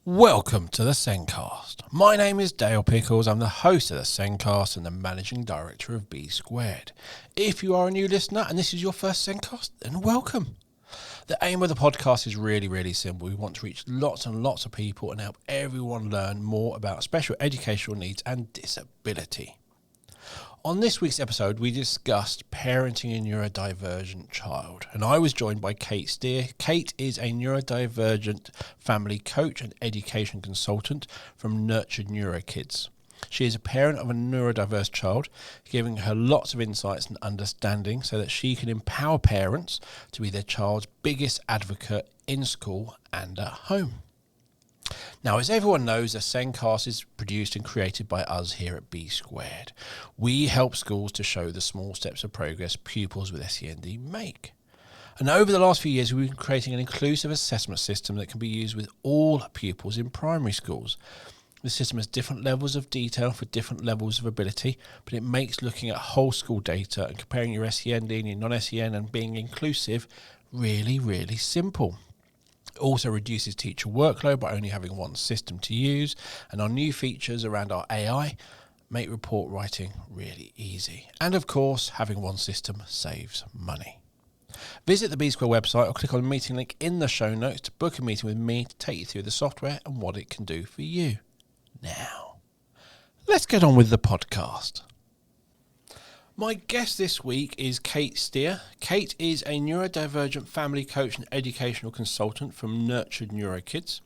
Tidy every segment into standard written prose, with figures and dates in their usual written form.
Welcome to the Sencast. My name is Dale Pickles. I'm the host of the Sencast and the managing director of B Squared. If you are a new listener and this is your first Sencast, then welcome. The aim of the podcast is really simple. We want to reach lots and lots of people and help everyone learn more about special educational needs and disability. On this week's episode, we discussed parenting a neurodivergent child, and I was joined by Kate Steer. Kate is a neurodivergent family coach and education consultant from Nurtured NeuroKids. She is a parent of a neurodiverse child, giving her lots of insights and understanding so that she can empower parents to be their child's biggest advocate in school and at home. Now, as everyone knows, the Sencast is produced and created by us here at B Squared. We help schools to show the small steps of progress pupils with SEND make. And over the last few years, we've been creating an inclusive assessment system that can be used with all pupils in primary schools. The system has different levels of detail for different levels of ability, but it makes looking at whole school data and comparing your SEND and your non-SEN and being inclusive really simple. It also reduces teacher workload by only having one system to use, and our new features around our AI make report writing really easy. And of course, having one system saves money. Visit the B Square website or click on the meeting link in the show notes to book a meeting with me to take you through the software and what it can do for you. Now, let's get on with the podcast. My guest this week is Kate Steer. Kate is a neurodivergent family coach and educational consultant from Nurtured NeuroKids.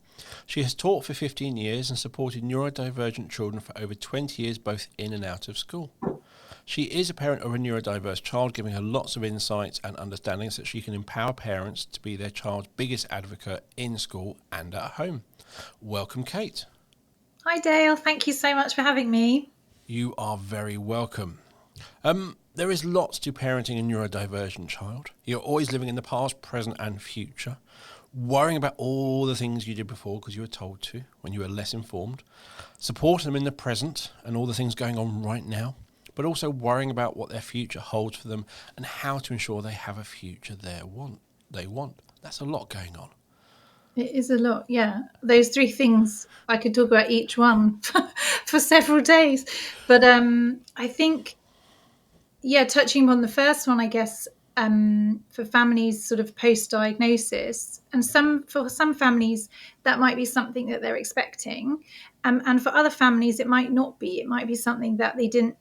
She has taught for 15 years and supported neurodivergent children for over 20 years, both in and out of school. She is a parent of a neurodiverse child, giving her lots of insights and understanding so that she can empower parents to be their child's biggest advocate in school and at home. Welcome, Kate. Hi, Dale. Thank you so much for having me. You are very welcome. There is lots to parenting a neurodivergent child. You're always living in the past, present and future, worrying about all the things you did before because you were told to when you were less informed, supporting them in the present and all the things going on right now, but also worrying about what their future holds for them and how to ensure they have a future they want. That's a lot going on. It is a lot, yeah. Those three things, I could talk about each one for several days. But I think, touching on the first one, I guess, for families sort of post-diagnosis, and for some families, that might be something that they're expecting. And for other families, it might not be. It might be something that they didn't.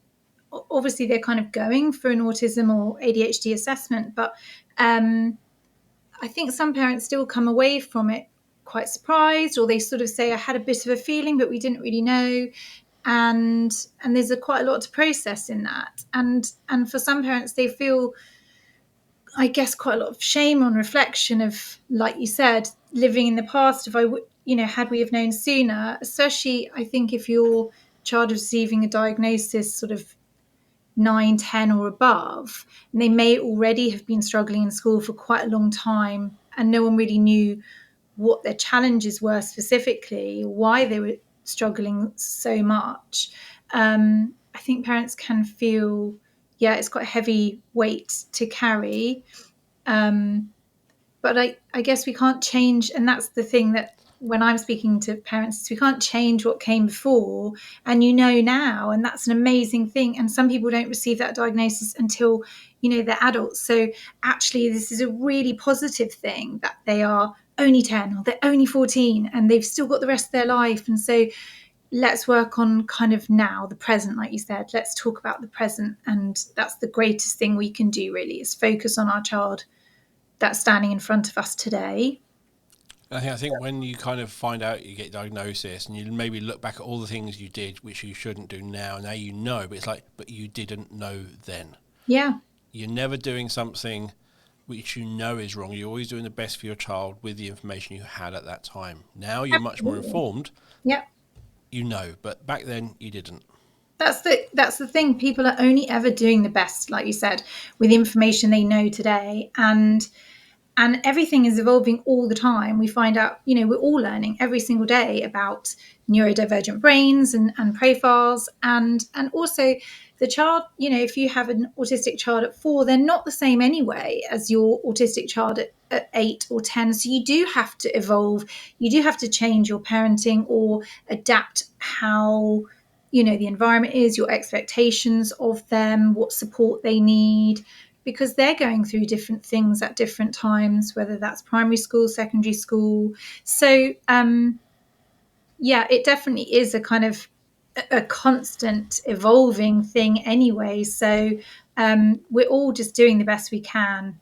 Obviously, they're kind of going for an autism or ADHD assessment, but I think some parents still come away from it quite surprised, or they sort of say, I had a bit of a feeling, but we didn't really know. And there's quite a lot to process in that. And for some parents, they feel, I guess, quite a lot of shame on reflection of, like you said, living in the past. If I would, had we have known sooner, especially I think if your child is receiving a diagnosis sort of 9, 10 or above, and they may already have been struggling in school for quite a long time and no one really knew what their challenges were specifically, why they were struggling so much. I think parents can feel, it's quite a heavy weight to carry. But I guess we can't change, and that's the thing that when I'm speaking to parents, we can't change what came before, and now, and that's an amazing thing. And some people don't receive that diagnosis until, they're adults. So actually, this is a really positive thing that they are only 10 or they're only 14 and they've still got the rest of their life. And so let's work on kind of now, the present, like you said. Let's talk about the present. And that's the greatest thing we can do, really, is focus on our child that's standing in front of us today. I think when you kind of find out you get diagnosis and you maybe look back at all the things you did which you shouldn't do now you know, but it's like, but you didn't know then. Yeah. You're never doing something which you know is wrong. You're always doing the best for your child with the information you had at that time. Now you're much more informed. Yeah. You know, but back then you didn't. That's the thing. People are only ever doing the best, like you said, with the information they know today. And and everything is evolving all the time. We find out, we're all learning every single day about neurodivergent brains and profiles, and also the child, if you have an autistic child at 4, they're not the same anyway as your autistic child at 8 or 10. So you do have to evolve. You do have to change your parenting or adapt how, the environment is, your expectations of them, what support they need, because they're going through different things at different times, whether that's primary school, secondary school. So, yeah, it definitely is a kind of a constant evolving thing anyway. So, we're all just doing the best we can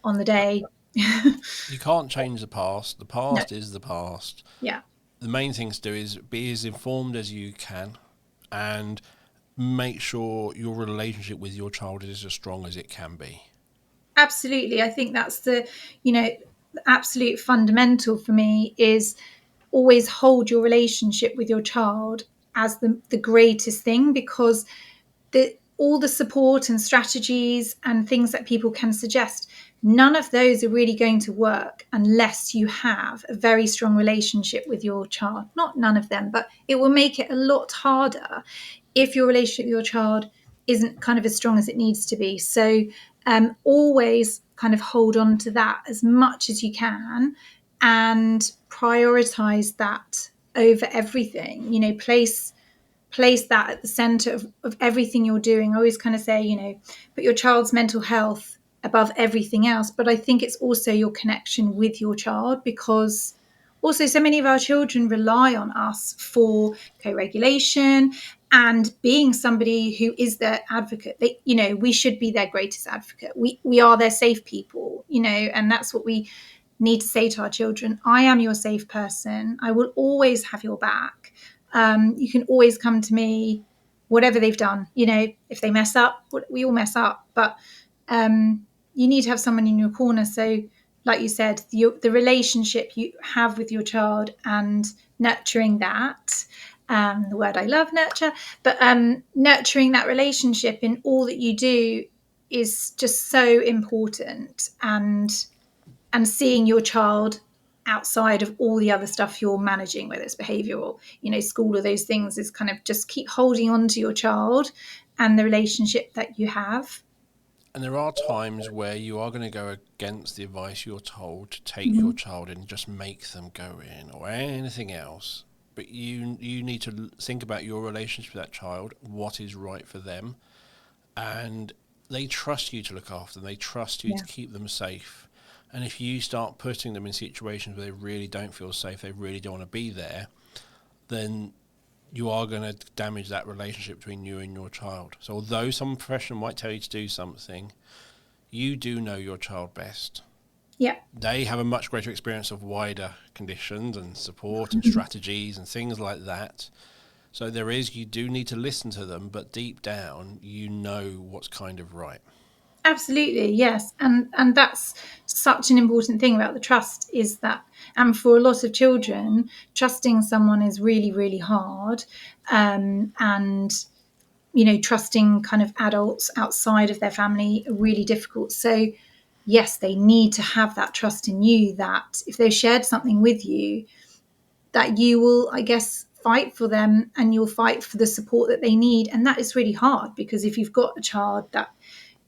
on the day. You can't change the past. The No, past is the past. yeah. The main thing to do is be as informed as you can and make sure your relationship with your child is as strong as it can be. Absolutely. I think that's the absolute fundamental for me is always hold your relationship with your child as the greatest thing, because all the support and strategies and things that people can suggest, none of those are really going to work unless you have a very strong relationship with your child. Not none of them, but it will make it a lot harder if your relationship with your child isn't kind of as strong as it needs to be. So always kind of hold on to that as much as you can and prioritize that over everything. Place that at the center of everything you're doing. I always kind of say, put your child's mental health above everything else. But I think it's also your connection with your child, because also so many of our children rely on us for co-regulation and being somebody who is their advocate. We should be their greatest advocate. We are their safe people, and that's what we need to say to our children. I am your safe person. I will always have your back. You can always come to me, whatever they've done. If they mess up, we all mess up, but you need to have someone in your corner. So, like you said, the relationship you have with your child and nurturing that. The word I love, nurture, but nurturing that relationship in all that you do is just so important. And seeing your child outside of all the other stuff you're managing, whether it's behavioral, school, or those things, is kind of just keep holding on to your child and the relationship that you have. And there are times where you are going to go against the advice you're told to take your Mhm. child in and just make them go in or anything else. But you need to think about your relationship with that child, what is right for them, and they trust you to look after them. They trust you to Yeah. keep them safe. And if you start putting them in situations where they really don't feel safe, they really don't want to be there, then you are going to damage that relationship between you and your child. So although some professional might tell you to do something, you do know your child best. Yeah. They have a much greater experience of wider conditions and support and strategies and things like that. So you do need to listen to them, but deep down, you know what's kind of right. Absolutely, yes, and that's such an important thing about the trust, is that, and for a lot of children, trusting someone is really, really hard, and trusting kind of adults outside of their family are really difficult. So, yes, they need to have that trust in you, that if they've shared something with you, that you will, I guess, fight for them and you'll fight for the support that they need. And that is really hard, because if you've got a child that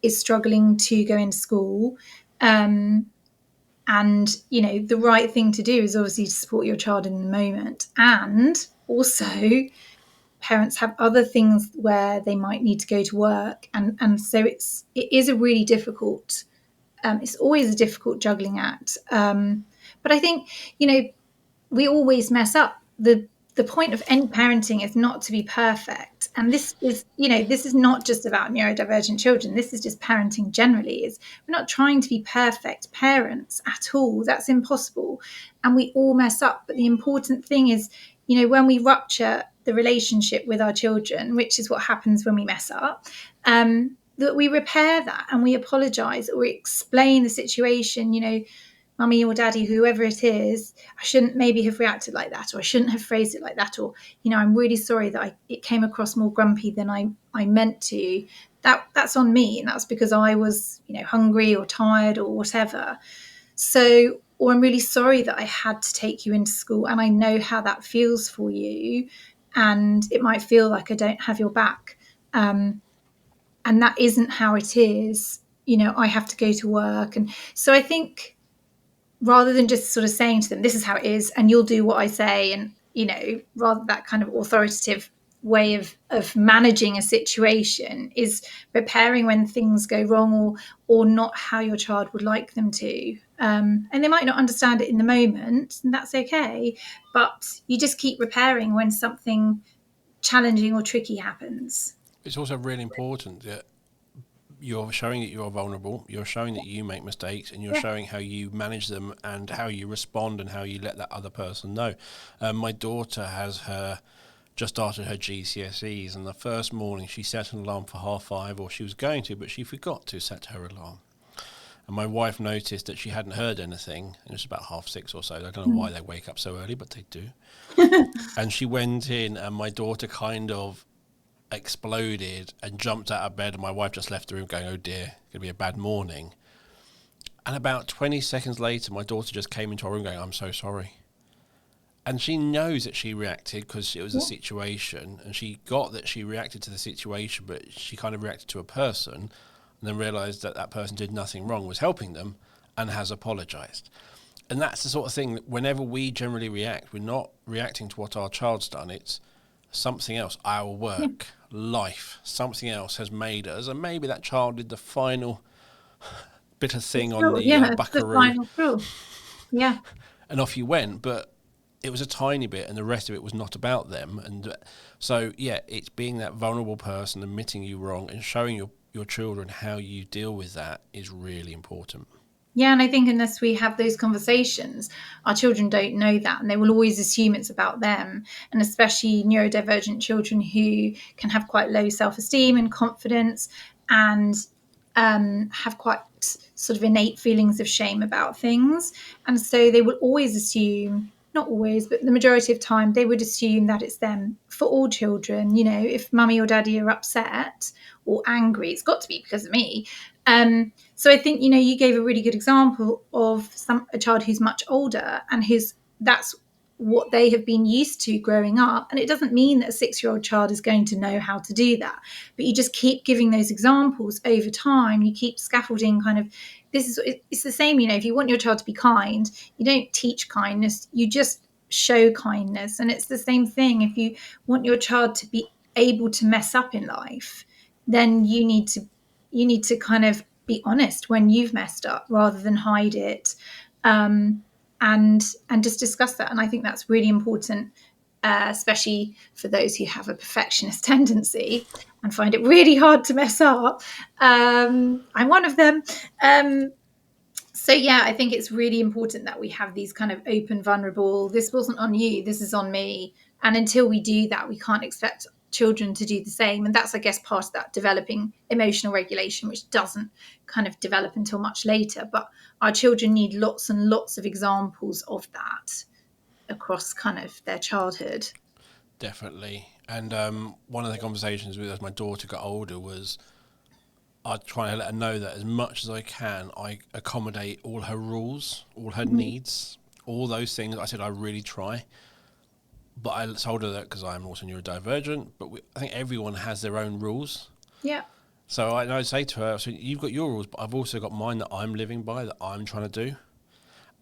is struggling to go into school, and the right thing to do is obviously to support your child in the moment, and also parents have other things where they might need to go to work, and so it is a really difficult, it's always a difficult juggling act, but I think we always mess up. The point of any parenting is not to be perfect, and this is not just about neurodivergent children. This is just parenting generally. Is we're not trying to be perfect parents at all. That's impossible, and we all mess up. But the important thing is, when we rupture the relationship with our children, which is what happens when we mess up, that we repair that and we apologize or we explain the situation. Mummy or daddy, whoever it is, I shouldn't maybe have reacted like that, or I shouldn't have phrased it like that, or I'm really sorry that it came across more grumpy than I meant to. That's on me, and that's because I was hungry or tired or whatever. So, or I'm really sorry that I had to take you into school, and I know how that feels for you, and it might feel like I don't have your back. And that isn't how it is. I have to go to work. And so I think rather than just sort of saying to them, this is how it is, and you'll do what I say, and, rather that kind of authoritative way of managing a situation is preparing when things go wrong or not how your child would like them to. And they might not understand it in the moment, and that's okay. But you just keep preparing when something challenging or tricky happens. It's also really important that you're showing that you're vulnerable, you're showing that you make mistakes, and you're Yeah. showing how you manage them and how you respond and how you let that other person know. My daughter has just started her GCSEs, and the first morning she set an alarm for 5:30, or she was going to, but she forgot to set her alarm. And my wife noticed that she hadn't heard anything, and it was about 6:30 or so. I don't know why they wake up so early, but they do. And she went in, and my daughter kind of exploded and jumped out of bed, and my wife just left the room going, oh dear, it's going to be a bad morning. And about 20 seconds later, my daughter just came into our room going, I'm so sorry. And she knows that she reacted because it was a situation, and she got that she reacted to the situation, but she kind of reacted to a person and then realised that that person did nothing wrong, was helping them, and has apologised. And that's the sort of thing that whenever we generally react, we're not reacting to what our child's done, it's something else, our work, life, something else has made us, and maybe that child did the final bit of thing on the Yeah, it's the buckaroo, final straw. Yeah. and off you went. But it was a tiny bit, and the rest of it was not about them. And so, yeah, it's being that vulnerable person, admitting you wrong, and showing your children how you deal with that is really important. Yeah, and I think unless we have those conversations, our children don't know that, and they will always assume it's about them. And especially neurodivergent children who can have quite low self-esteem and confidence, and have quite sort of innate feelings of shame about things. And so they will always assume, not always, but the majority of time, they would assume that it's them. For all children, if mummy or daddy are upset or angry, it's got to be because of me. So I think, you gave a really good example of a child who's much older and that's what they have been used to growing up. And it doesn't mean that a 6-year-old child is going to know how to do that, but you just keep giving those examples over time. You keep scaffolding kind of, it's the same, if you want your child to be kind, you don't teach kindness, you just show kindness. And it's the same thing. If you want your child to be able to mess up in life, then you need to kind of be honest when you've messed up rather than hide it, and just discuss that. And I think that's really important, especially for those who have a perfectionist tendency and find it really hard to mess up. I'm one of them. So yeah, I think it's really important that we have these kind of open, vulnerable, this wasn't on you, this is on me. And until we do that, we can't expect children to do the same. And that's, I guess, part of that developing emotional regulation, which doesn't kind of develop until much later. But our children need lots and lots of examples of that across kind of their childhood. Definitely. And one of the conversations with as my daughter got older was I try to let her know that as much as I can, I accommodate all her rules, all her Mhm. needs, all those things. I said I really try, but I told her that because I'm also neurodivergent. But I think everyone has their own rules. Yeah. So I'd say to her, so you've got your rules, but I've also got mine that I'm living by, that I'm trying to do.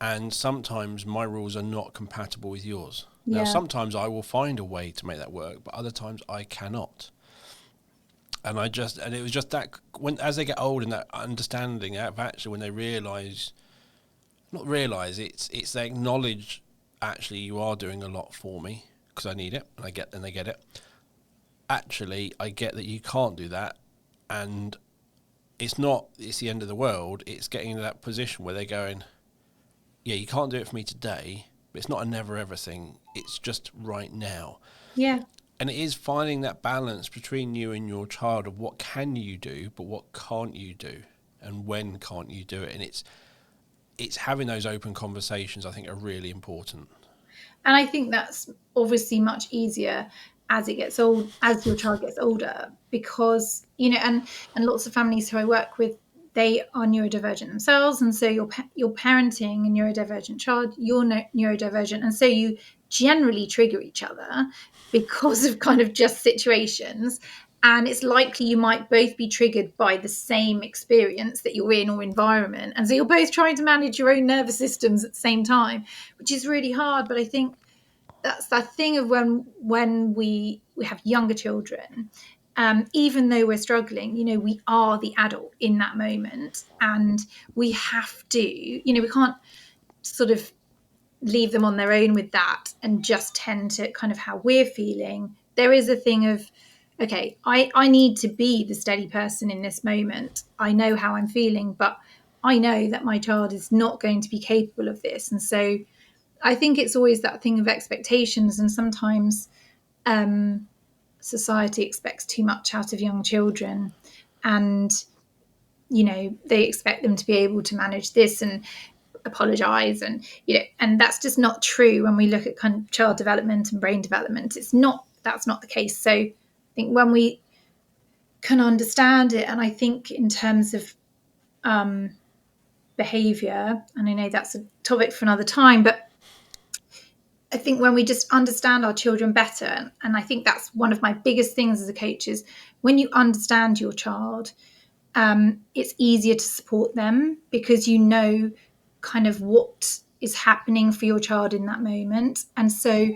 And sometimes my rules are not compatible with yours. Now, Yeah. sometimes I will find a way to make that work, but other times I cannot. And it was just that when as they get old and that understanding of actually when they realise, not realise, it's they acknowledge actually you are doing a lot for me because I need it and they get it. Actually, I get that you can't do that, and it's the end of the world. It's getting to that position where they're going, yeah, you can't do it for me today, but it's not a never ever thing. It's just right now. Yeah. And it is finding that balance between you and your child of what can you do, but what can't you do, and when can't you do it. And it's having those open conversations, I think, are really important. And I think that's obviously much easier as it gets old, as your child gets older, because and lots of families who I work with, they are neurodivergent themselves, and so you're parenting a neurodivergent child, you're neurodivergent, and so you generally trigger each other because of kind of just situations. And it's likely you might both be triggered by the same experience that you're in or environment, and so you're both trying to manage your own nervous systems at the same time, which is really hard. But I think that's that thing of when we have younger children, even though we're struggling, we are the adult in that moment, and we have to, we can't sort of leave them on their own with that and just tend to kind of how we're feeling. There is a thing of, okay, I need to be the steady person in this moment. I know how I'm feeling, but I know that my child is not going to be capable of this. And so I think it's always that thing of expectations, and sometimes society expects too much out of young children, and they expect them to be able to manage this and apologize, and and that's just not true. When we look at kind of child development and brain development, that's not the case. So I think when we can understand it, and I think in terms of behavior, and I know that's a topic for another time, but I think when we just understand our children better, and I think that's one of my biggest things as a coach, is when you understand your child, it's easier to support them because you know kind of what is happening for your child in that moment. And so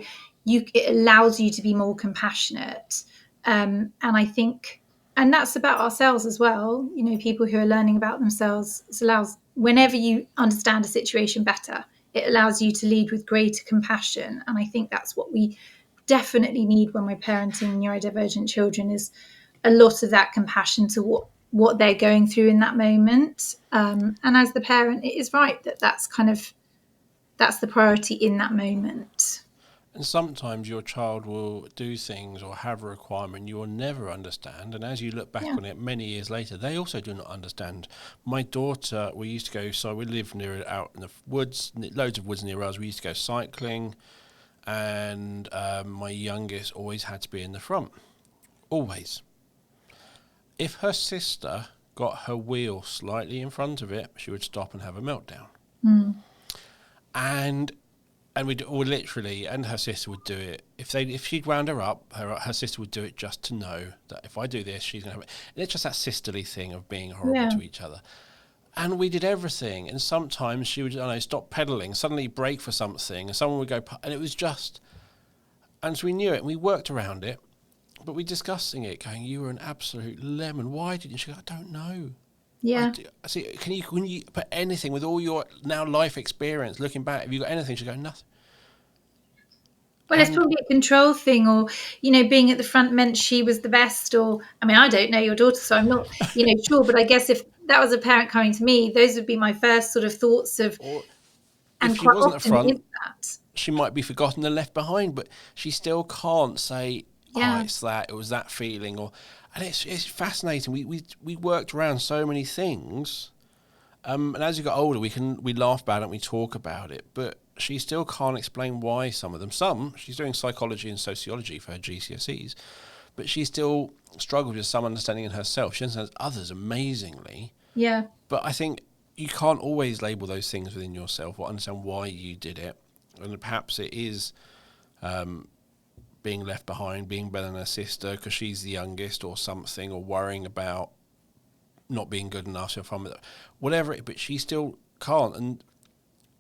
it allows you to be more compassionate. And I think, and that's about ourselves as well, people who are learning about themselves. It allows, whenever you understand a situation better, it allows you to lead with greater compassion. And I think that's what we definitely need when we're parenting neurodivergent children, is a lot of that compassion to what they're going through in that moment. And as the parent, it is right that's the priority in that moment. And sometimes your child will do things or have a requirement you will never understand. And as you look back on it many years later, they also do not understand. My daughter, we used to go, so we live out in the woods, loads of woods near us. We used to go cycling, and my youngest always had to be in the front. Always. If her sister got her wheel slightly in front of it, she would stop and have a meltdown. And we'd all literally, and her sister would do it. If she'd wound her up, her sister would do it just to know that if I do this, she's going to have it. And it's just that sisterly thing of being horrible to each other. And we did everything. And sometimes she would, stop pedaling, suddenly brake for something, and someone would go, and it was just, and so we knew it, and we worked around it. But we discussing it, going, you were an absolute lemon. Why didn't she go, I don't know. Yeah. See, can you put anything with all your now life experience, looking back, have you got anything? She'd go, nothing. Well, it's probably a control thing, or, being at the front meant she was the best, or, I mean, I don't know your daughter, so I'm not, sure, but I guess if that was a parent coming to me, those would be my first sort of thoughts of, Or and if she quite wasn't at often front, is that. she might be forgotten and left behind, but she still can't say, it was that feeling, and it's fascinating. We worked around so many things, and as you got older, we laugh about it, and we talk about it, but she still can't explain why some of them. She's doing psychology and sociology for her GCSEs, but she still struggles with some understanding in herself. She understands others amazingly. Yeah. But I think you can't always label those things within yourself or understand why you did it. And perhaps it is being left behind, being better than her sister because she's the youngest or something, or worrying about not being good enough. So whatever, but she still can't. And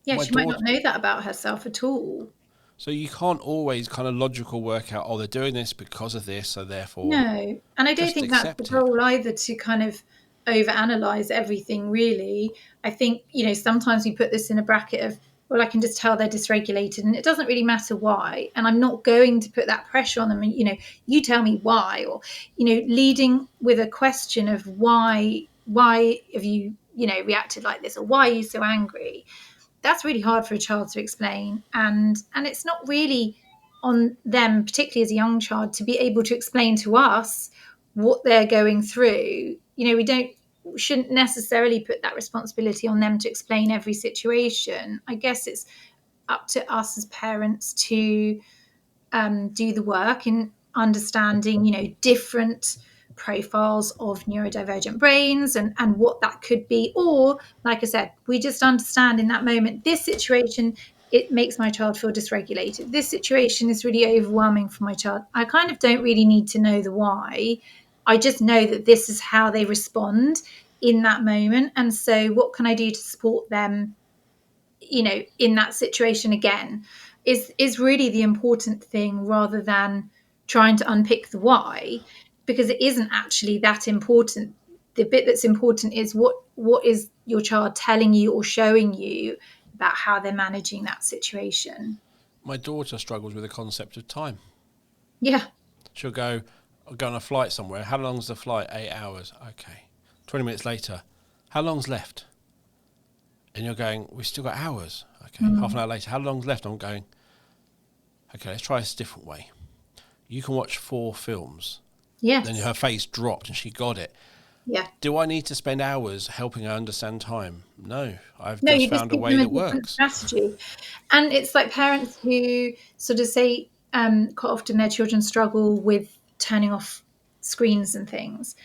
she might not know that about herself at all. So you can't always kind of logical work out, they're doing this because of this, so therefore... No, and I don't think that's the goal either, to kind of overanalyze everything, really. I think, sometimes we put this in a bracket of, well, I can just tell they're dysregulated, and it doesn't really matter why. And I'm not going to put that pressure on them. And, you tell me why, or, leading with a question of why have you, reacted like this, or why are you so angry? That's really hard for a child to explain. And it's not really on them, particularly as a young child, to be able to explain to us what they're going through. We shouldn't necessarily put that responsibility on them to explain every situation. I guess it's up to us as parents to do the work in understanding, different profiles of neurodivergent brains and what that could be. Or, like I said, we just understand in that moment, this situation, it makes my child feel dysregulated. This situation is really overwhelming for my child. I kind of don't really need to know the why. I just know that this is how they respond in that moment. And so what can I do to support them, in that situation again, is really the important thing, rather than trying to unpick the why, because it isn't actually that important. The bit that's important is what is your child telling you or showing you about how they're managing that situation. My daughter struggles with the concept of time. Yeah. She'll go on a flight somewhere. How long's the flight? 8 hours. Okay. 20 minutes later, how long's left? And you're going, we've still got hours. Okay. Half an hour later, how long's left? I'm going, okay, let's try this a different way. You can watch 4 films. Yes. Then her face dropped and she got it. Yeah. Do I need to spend hours helping her understand time? No. I've No, just you just found a give way them a that different works. strategy. And it's like parents who sort of say quite often their children struggle with turning off screens and things.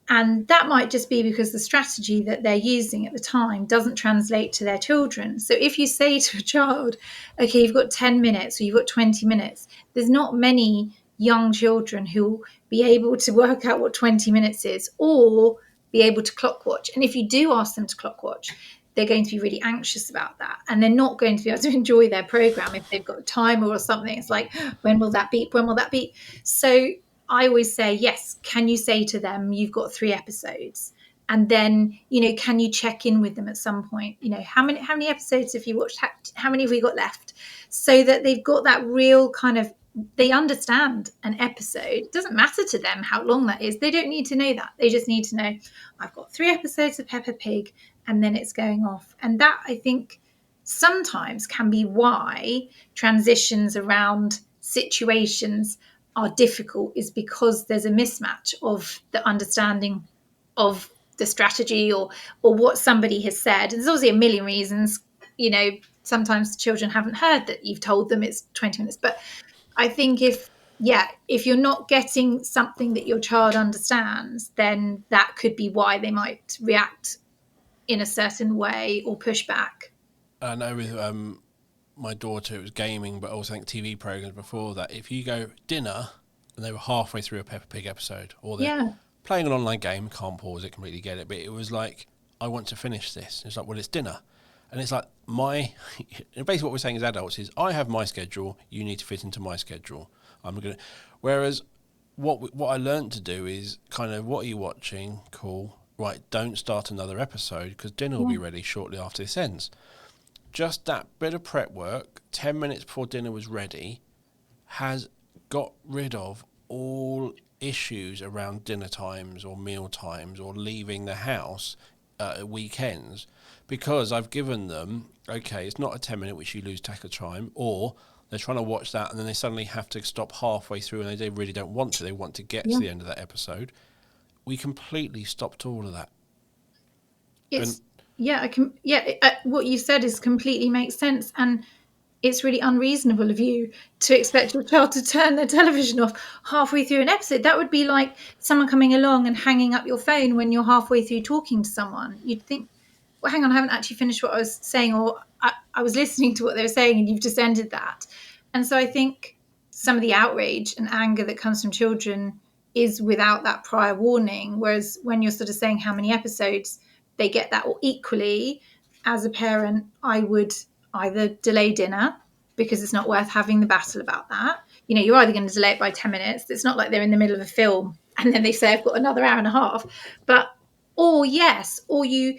And that might just be because the strategy that they're using at the time doesn't translate to their children. So if you say to a child, okay, you've got 10 minutes or you've got 20 minutes, there's not many young children who will be able to work out what 20 minutes is or be able to clock watch. And if you do ask them to clock watch, they're going to be really anxious about that. And they're not going to be able to enjoy their program if they've got a timer or something. It's like, when will that beep? When will that beep? So I always say, yes, can you say to them, you've got 3 episodes? And then, can you check in with them at some point? How many episodes have you watched? How many have we got left? So that they've got that real kind of, they understand an episode. It doesn't matter to them how long that is. They don't need to know that. They just need to know, I've got 3 episodes of Peppa Pig and then it's going off. And that, I think, sometimes can be why transitions around situations are difficult, is because there's a mismatch of the understanding of the strategy or what somebody has said. And there's obviously a million reasons. Sometimes children haven't heard that you've told them it's 20 minutes. But I think if you're not getting something that your child understands, then that could be why they might react in a certain way or push back. I know with my daughter, it was gaming, but also I think TV programs before that. If you go dinner and they were halfway through a Peppa Pig episode, or they're playing an online game, can't pause it, completely get it, but it was like, I want to finish this. It's like, well, it's dinner. And it's like basically what we're saying as adults is, I have my schedule, you need to fit into my schedule. Whereas what I learned to do is kind of, what are you watching? Cool. Right, don't start another episode because dinner will be ready shortly after this ends. Just that bit of prep work, 10 minutes before dinner was ready, has got rid of all issues around dinner times or meal times or leaving the house at weekends, because I've given them, okay, it's not a 10-minute which you lose track of time, or they're trying to watch that and then they suddenly have to stop halfway through and they really don't want to. They want to get to the end of that episode. We completely stopped all of that. What you said is completely makes sense, and it's really unreasonable of you to expect your child to turn their television off halfway through an episode. That would be like someone coming along and hanging up your phone when you're halfway through talking to someone. You'd think, well, hang on, I haven't actually finished what I was saying, or I was listening to what they were saying and you've just ended that. And so I think some of the outrage and anger that comes from children is without that prior warning. Whereas when you're sort of saying how many episodes, they get that. Or equally, as a parent, I would either delay dinner because it's not worth having the battle about that. You're either going to delay it by 10 minutes. It's not like they're in the middle of a film and then they say, I've got another hour and a half. Or you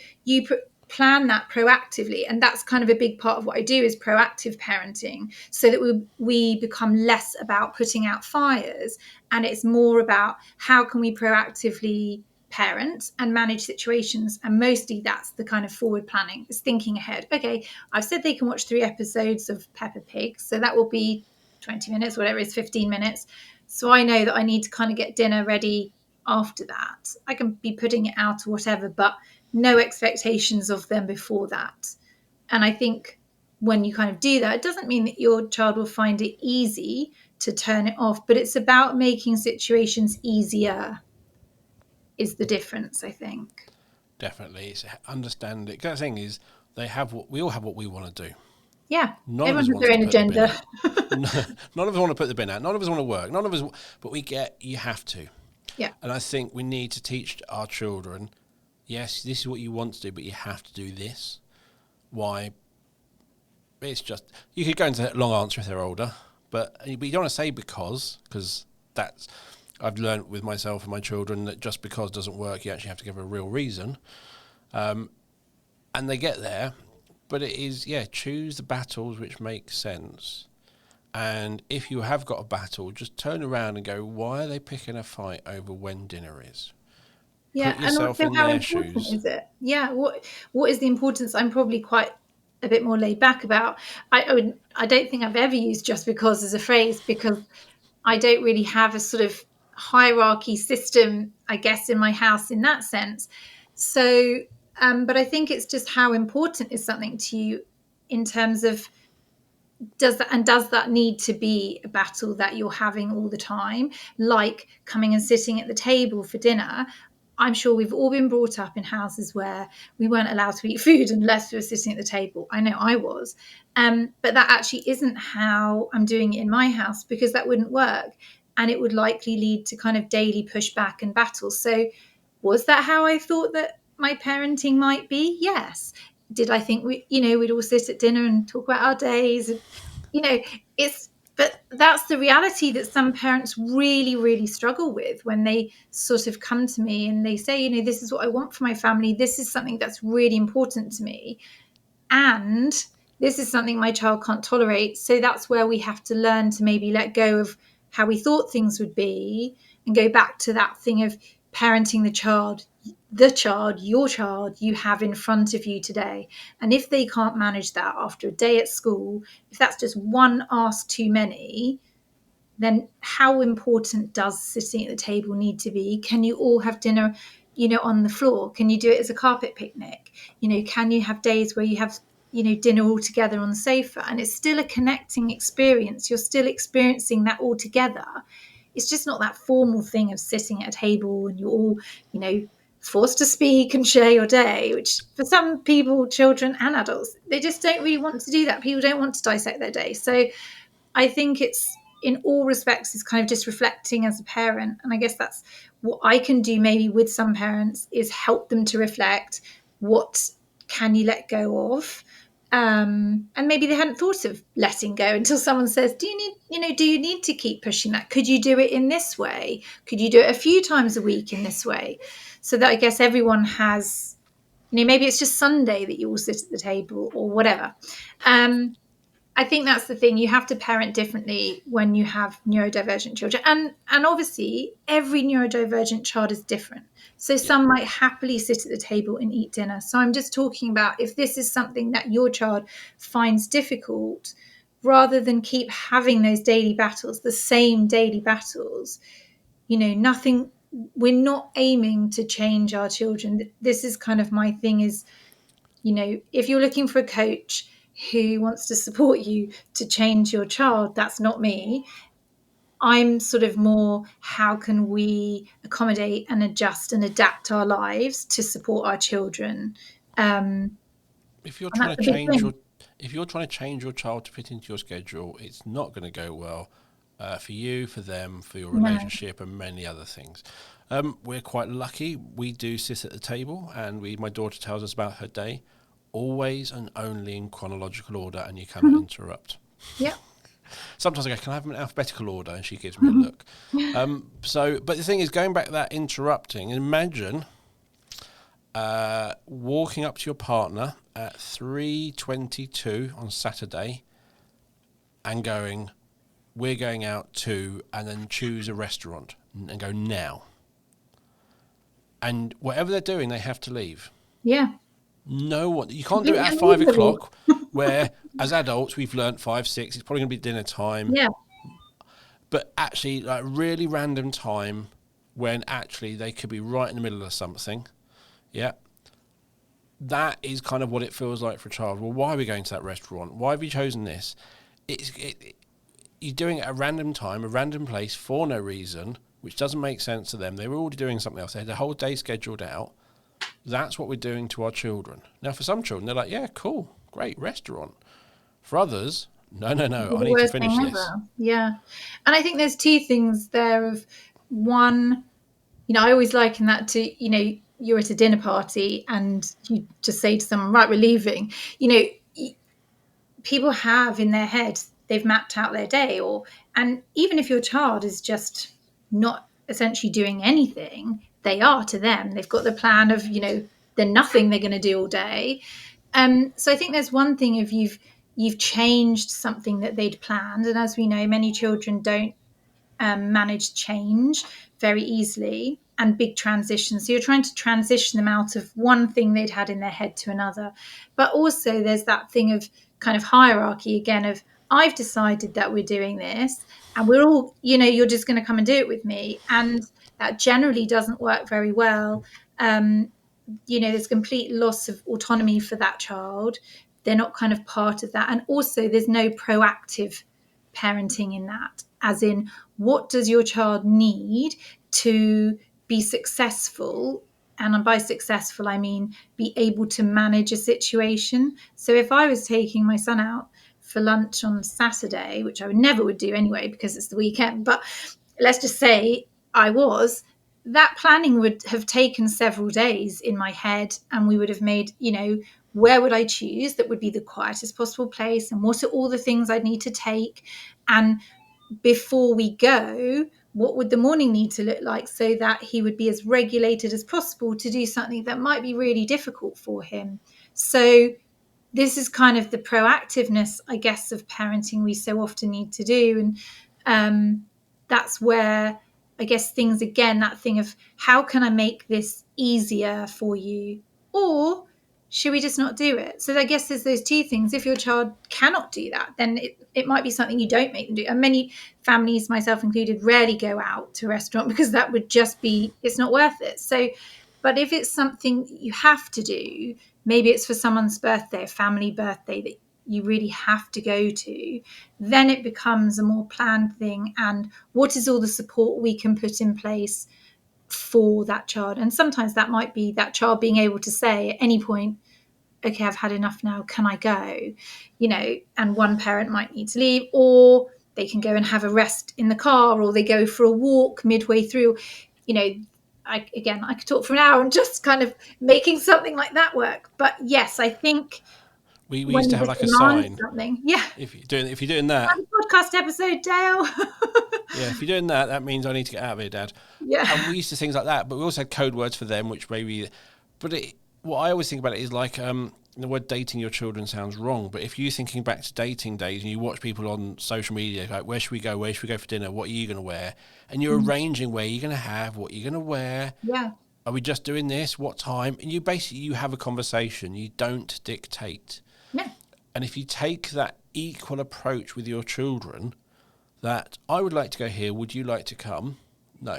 plan that proactively. And that's kind of a big part of what I do, is proactive parenting, so that we become less about putting out fires, and it's more about how can we proactively parent and manage situations. And mostly that's the kind of forward planning, is thinking ahead. Okay, I've said they can watch 3 episodes of Peppa Pig, so that will be 20 minutes, whatever it is, 15 minutes. So I know that I need to kind of get dinner ready after that. I can be putting it out or whatever, but no expectations of them before that. And I think when you kind of do that, it doesn't mean that your child will find it easy to turn it off, but it's about making situations easier. is the difference, I think. Definitely. It's understand it. The thing is, we all have what we want to do. Yeah, None of everyone us has wants their to own put the bin agenda. out. None of us want to put the bin out. None of us want to work. None of us, but you have to. Yeah. And I think we need to teach our children, yes, this is what you want to do, but you have to do this. Why? It's just, you could go into that long answer if they're older, but you don't want to say because that's, I've learned with myself and my children that just because doesn't work, you actually have to give a real reason. And they get there, but it is, choose the battles which make sense. And if you have got a battle, just turn around and go, why are they picking a fight over when dinner is? Yeah, Put and yourself also in how their important shoes. is it? Yeah, what is the importance? I'm probably quite a bit more laid back about. I don't think I've ever used just because as a phrase, because I don't really have a sort of hierarchy system, I guess, in my house in that sense. So, but I think it's just how important is something to you in terms of does that need to be a battle that you're having all the time, like coming and sitting at the table for dinner? I'm sure we've all been brought up in houses where we weren't allowed to eat food unless we were sitting at the table. I know I was. But that actually isn't how I'm doing it in my house, because that wouldn't work. And it would likely lead to kind of daily pushback and battles. So, was that how I thought that my parenting might be? Yes. Did I think we'd all sit at dinner and talk about our days? You know, but that's the reality that some parents really, really struggle with when they sort of come to me and they say, this is what I want for my family. This is something that's really important to me. And this is something my child can't tolerate. So that's where we have to learn to maybe let go of how we thought things would be and go back to that thing of parenting your child you have in front of you today. And if they can't manage that after a day at school, if that's just one ask too many, then how important does sitting at the table need to be? Can you all have dinner, on the floor? Can you do it as a carpet picnic? Can you have days where you have, dinner all together on the sofa? And it's still a connecting experience. You're still experiencing that all together. It's just not that formal thing of sitting at a table and you're all, forced to speak and share your day, which for some people, children and adults, they just don't really want to do that. People don't want to dissect their day. So I think it's, in all respects, is kind of just reflecting as a parent. And I guess that's what I can do maybe with some parents, is help them to reflect, what can you let go of? And maybe they hadn't thought of letting go until someone says, do you need to keep pushing that? Could you do it in this way? Could you do it a few times a week in this way? So that I guess everyone has, maybe it's just Sunday that you all sit at the table or whatever. I think that's the thing. You have to parent differently when you have neurodivergent children. And obviously, every neurodivergent child is different. So some might happily sit at the table and eat dinner. So I'm just talking about, if this is something that your child finds difficult, rather than keep having those daily battles, the same daily battles, nothing, we're not aiming to change our children. This is kind of my thing is, if you're looking for a coach who wants to support you to change your child, that's not me. I'm sort of more, how can we accommodate and adjust and adapt our lives to support our children? If you're And trying that's to a big change thing. your if you're trying to change your child to fit into your schedule, it's not going to go well for you, for them, for your No. relationship, and many other things. We're quite lucky. We do sit at the table, and my daughter tells us about her day, always and only in chronological order, and you cannot interrupt. Yeah. Sometimes I go, can I have them in alphabetical order? And she gives me a look. But the thing is, going back to that interrupting, imagine walking up to your partner at 3:22 on Saturday and going, we're going out to, and then choose a restaurant and go now. And whatever they're doing, they have to leave. Yeah. No one, you can't do it Completely at unreasonable. 5 o'clock, where as adults we've learnt 5, 6. It's probably going to be dinner time. Yeah. But actually, like really random time when actually they could be right in the middle of something. Yeah. That is kind of what it feels like for a child. Well, why are we going to that restaurant? Why have you chosen this? You're doing it at a random time, a random place for no reason. which doesn't make sense to them. They were already doing something else. They had a whole day scheduled out. That's what we're doing to our children. Now, for some children, they're like, yeah, cool, great, restaurant. For others, no, I The need to worst thing finish this. ever. Yeah. And I think there's two things there. Of one, I always liken that to, you're at a dinner party and you just say to someone, right, we're leaving. People have in their head, they've mapped out their day, and even if your child is just not essentially doing anything, they are to them. They've got the plan of, they're nothing they're going to do all day. So I think there's one thing if you've changed something that they'd planned, and as we know, many children don't manage change very easily and big transitions. So you're trying to transition them out of one thing they'd had in their head to another. But also there's that thing of kind of hierarchy again of I've decided that we're doing this and we're all, you're just going to come and do it with me. And that generally doesn't work very well. There's complete loss of autonomy for that child. They're not kind of part of that. And also there's no proactive parenting in that, as in what does your child need to be successful? And by successful, I mean be able to manage a situation. So if I was taking my son out for lunch on Saturday, which I would never do anyway because it's the weekend, but let's just say I was, that planning would have taken several days in my head, and we would have made, where would I choose that would be the quietest possible place, and what are all the things I'd need to take, and before we go, what would the morning need to look like so that he would be as regulated as possible to do something that might be really difficult for him. So this is kind of the proactiveness, I guess, of parenting we so often need to do. And that's where I guess things, again, that thing of how can I make this easier for you? Or should we just not do it? So I guess there's those two things. If your child cannot do that, then it might be something you don't make them do. And many families, myself included, rarely go out to a restaurant because that would just be, it's not worth it. So, but if it's something you have to do, maybe it's for someone's birthday, a family birthday that you really have to go to, then it becomes a more planned thing. And what is all the support we can put in place for that child? And sometimes that might be that child being able to say at any point, okay, I've had enough now, can I go? And one parent might need to leave, or they can go and have a rest in the car, or they go for a walk midway through. I could talk for an hour and just kind of making something like that work. But yes, I think We when used to you have just like a demand sign. something, yeah. If you're doing that, Have a podcast episode, Dale. yeah, if you're doing that, that means I need to get out of here, Dad. Yeah. And we used to things like that, but we also had code words for them, which maybe. But what I always think about it is like the word dating your children sounds wrong, but if you're thinking back to dating days and you watch people on social media, like where should we go? Where should we go for dinner? What are you going to wear? And you're arranging where you're going to have, what you're going to wear. Yeah. Are we just doing this? What time? And you have a conversation. You don't dictate. Yeah. And if you take that equal approach with your children, that I would like to go here, would you like to come? No.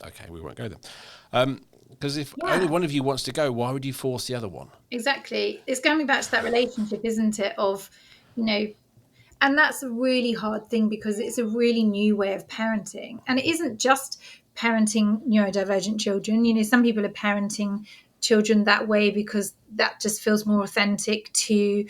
Okay, we won't go then. Because if only one of you wants to go, why would you force the other one? Exactly. It's going back to that relationship, isn't it? Of, and that's a really hard thing because it's a really new way of parenting. And it isn't just parenting neurodivergent children. Some people are parenting children that way because that just feels more authentic to,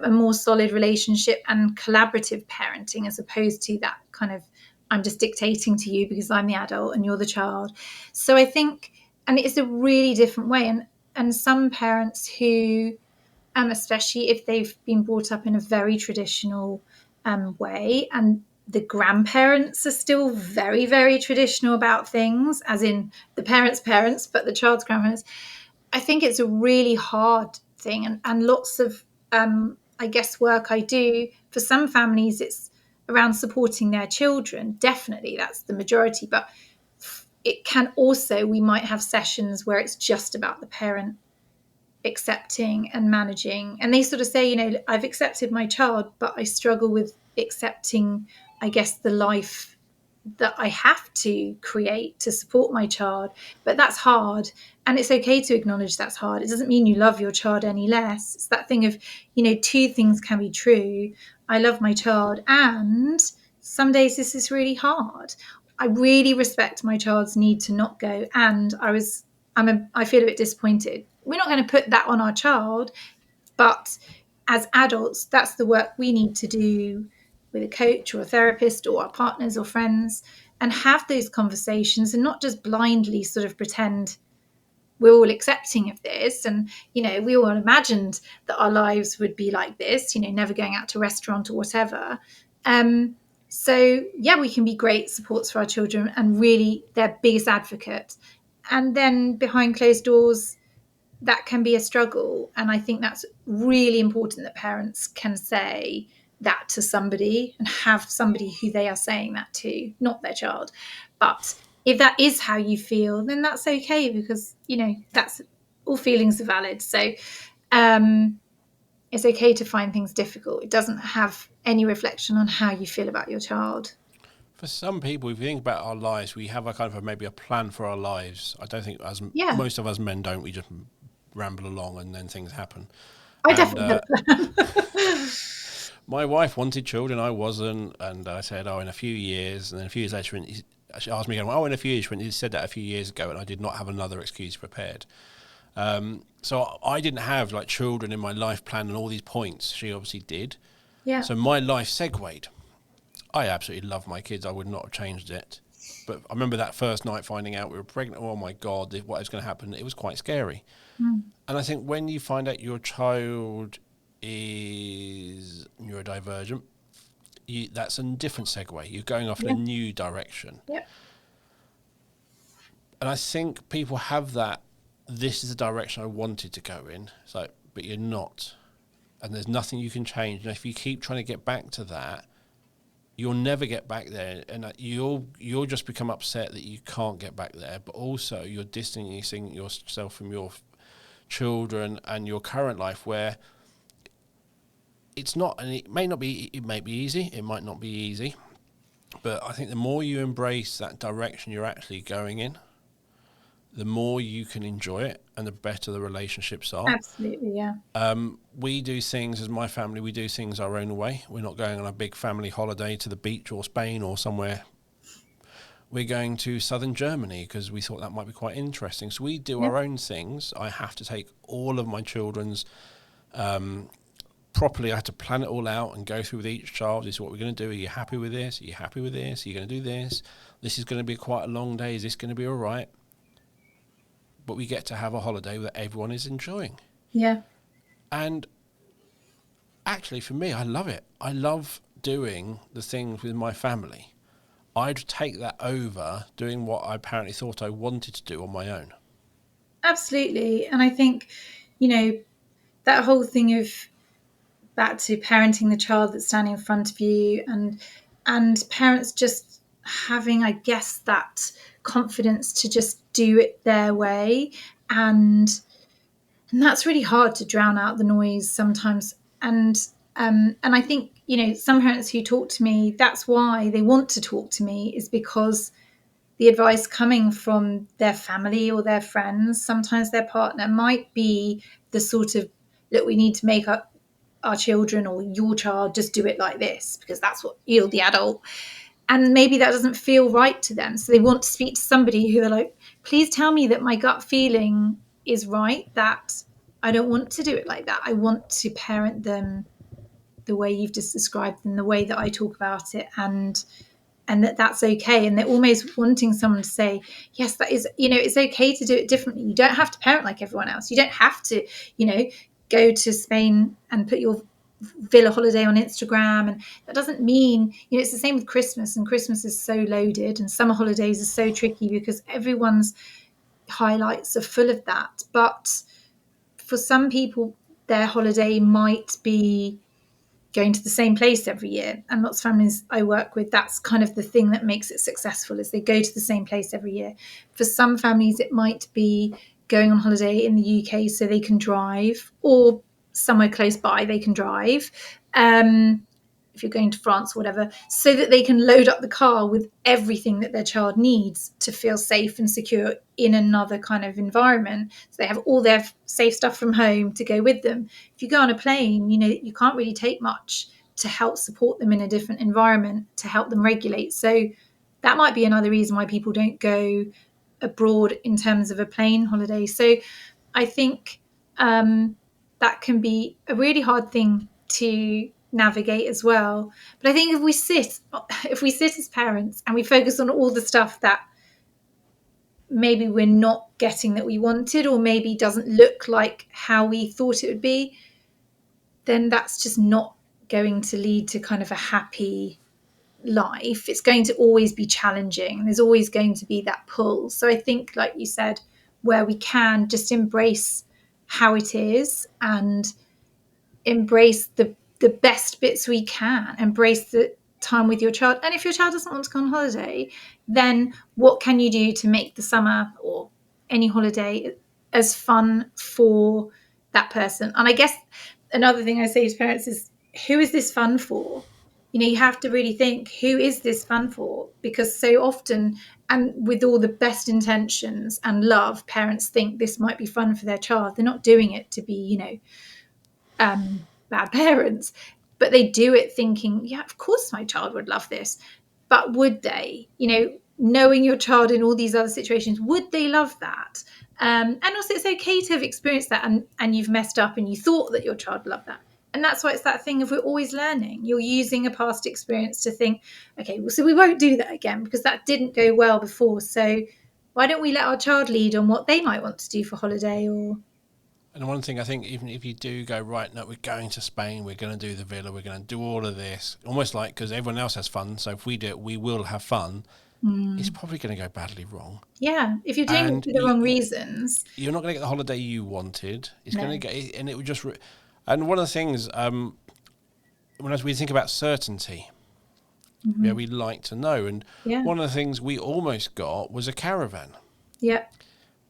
a more solid relationship and collaborative parenting, as opposed to that kind of, I'm just dictating to you because I'm the adult and you're the child. So I think, and it's a really different way. And some parents who, especially if they've been brought up in a very traditional way, and the grandparents are still very, very traditional about things, as in the parents, but the child's grandparents, I think it's a really hard thing. And lots of, I guess, work I do for some families, it's around supporting their children. Definitely, that's the majority. But it can also, we might have sessions where it's just about the parent accepting and managing. And they sort of say, I've accepted my child, but I struggle with accepting, I guess, the life that I have to create to support my child. But that's hard. And it's okay to acknowledge that's hard. It doesn't mean you love your child any less. It's that thing of, two things can be true. I love my child, and some days this is really hard. I really respect my child's need to not go, and I feel a bit disappointed. We're not going to put that on our child, but as adults, that's the work we need to do with a coach or a therapist or our partners or friends, and have those conversations and not just blindly sort of pretend we're all accepting of this. And, we all imagined that our lives would be like this, never going out to a restaurant or whatever. So, yeah, we can be great supports for our children and really their biggest advocate. And then behind closed doors, that can be a struggle. And I think that's really important that parents can say that to somebody and have somebody who they are saying that to, not their child. But if that is how you feel, then that's okay, because, that's all feelings are valid. So it's okay to find things difficult. It doesn't have any reflection on how you feel about your child. For some people, if you think about our lives, we have a kind of maybe a plan for our lives. I don't think, as Yeah, most of us men don't, we just ramble along and then things happen. I And definitely have a plan. my wife wanted children, I wasn't, and I said, "Oh, in a few years." And then a few years later, she asked me again, "Oh, in a few years." When he said that a few years ago, and I did not have another excuse prepared. So I didn't have like children in my life plan and all these points. She obviously did. Yeah, So my life segued. I absolutely love my kids. I would not have changed it. But I remember that first night finding out we were pregnant. Oh my God, what was going to happen? It was quite scary. And I think when you find out your child is neurodivergent, that's a different segue. You're going off in a yeah, new direction. yeah. And I think people have that, this is the direction I wanted to go in. It's like, but you're not. And there's nothing you can change. And if you keep trying to get back to that, you'll never get back there. And you'll just become upset that you can't get back there. But also you're distancing yourself from your children and your current life, where it's not, and it may be easy, it might not be easy, but I think the more you embrace that direction you're actually going in, the more you can enjoy it and the better the relationships are. Absolutely, yeah. We do things as my family, we do things our own way. We're not going on a big family holiday to the beach or Spain or somewhere. We're going to southern Germany because we thought that might be quite interesting. So we do Yeah, our own things. I have to take all of my children's properly. I have to plan it all out and go through with each child. This is what we're going to do. Are you happy with this? Are you happy with this? Are you going to do this? This is going to be quite a long day. Is this going to be all right? But we get to have a holiday that everyone is enjoying. yeah. And actually, for me, I love it. I love doing the things with my family. I'd take that over doing what I apparently thought I wanted to do on my own. Absolutely. And I think, that whole thing of back to parenting the child that's standing in front of you, and parents just having, I guess, that confidence to just do it their way. And that's really hard to drown out the noise sometimes. And I think, some parents who talk to me, that's why they want to talk to me, is because the advice coming from their family or their friends, sometimes their partner, might be the sort of, look, we need to make our children or your child just do it like this because that's what you're the adult. And maybe that doesn't feel right to them. So they want to speak to somebody who are like, please tell me that my gut feeling is right, that I don't want to do it like that. I want to parent them the way you've just described them, the way that I talk about it, and that's okay. And they're almost wanting someone to say, yes, that is, it's okay to do it differently. You don't have to parent like everyone else. You don't have to, go to Spain and put your villa holiday on Instagram. And that doesn't mean, it's the same with Christmas, and Christmas is so loaded, and summer holidays are so tricky because everyone's highlights are full of that. But for some people, their holiday might be going to the same place every year. And lots of families I work with, that's kind of the thing that makes it successful, is they go to the same place every year. For some families, it might be going on holiday in the UK so they can drive, or somewhere close by they can drive. If you're going to France or whatever, so that they can load up the car with everything that their child needs to feel safe and secure in another kind of environment. So they have all their safe stuff from home to go with them. If you go on a plane, you can't really take much to help support them in a different environment, to help them regulate. So that might be another reason why people don't go abroad in terms of a plane holiday. So I think that can be a really hard thing to navigate as well. But I think if we sit as parents and we focus on all the stuff that maybe we're not getting that we wanted, or maybe doesn't look like how we thought it would be, then that's just not going to lead to kind of a happy life. It's going to always be challenging. There's always going to be that pull. So I think, like you said, where we can just embrace how it is and embrace the best bits we can, embrace the time with your child. And if your child doesn't want to go on holiday, then what can you do to make the summer or any holiday as fun for that person? And I guess another thing I say to parents is, who is this fun for? You have to really think, who is this fun for? Because so often, and with all the best intentions and love, parents think this might be fun for their child. They're not doing it to be, bad parents, but they do it thinking, yeah, of course my child would love this. But would they? Knowing your child in all these other situations, would they love that? And also, it's okay to have experienced that, and you've messed up and you thought that your child loved that. And that's why it's that thing of, we're always learning. You're using a past experience to think, okay, well, so we won't do that again because that didn't go well before. So why don't we let our child lead on what they might want to do for holiday? And one thing I think, even if you do go, right, no, we're going to Spain, we're going to do the villa, we're going to do all of this, almost like, because everyone else has fun, so if we do it, we will have fun, it's probably going to go badly wrong. Yeah, if you're doing it for the wrong reasons. You're not going to get the holiday you wanted. It's No. going to get, and it would just, and one of the things, when we think about certainty, we like to know, and one of the things we almost got was a caravan. Yeah.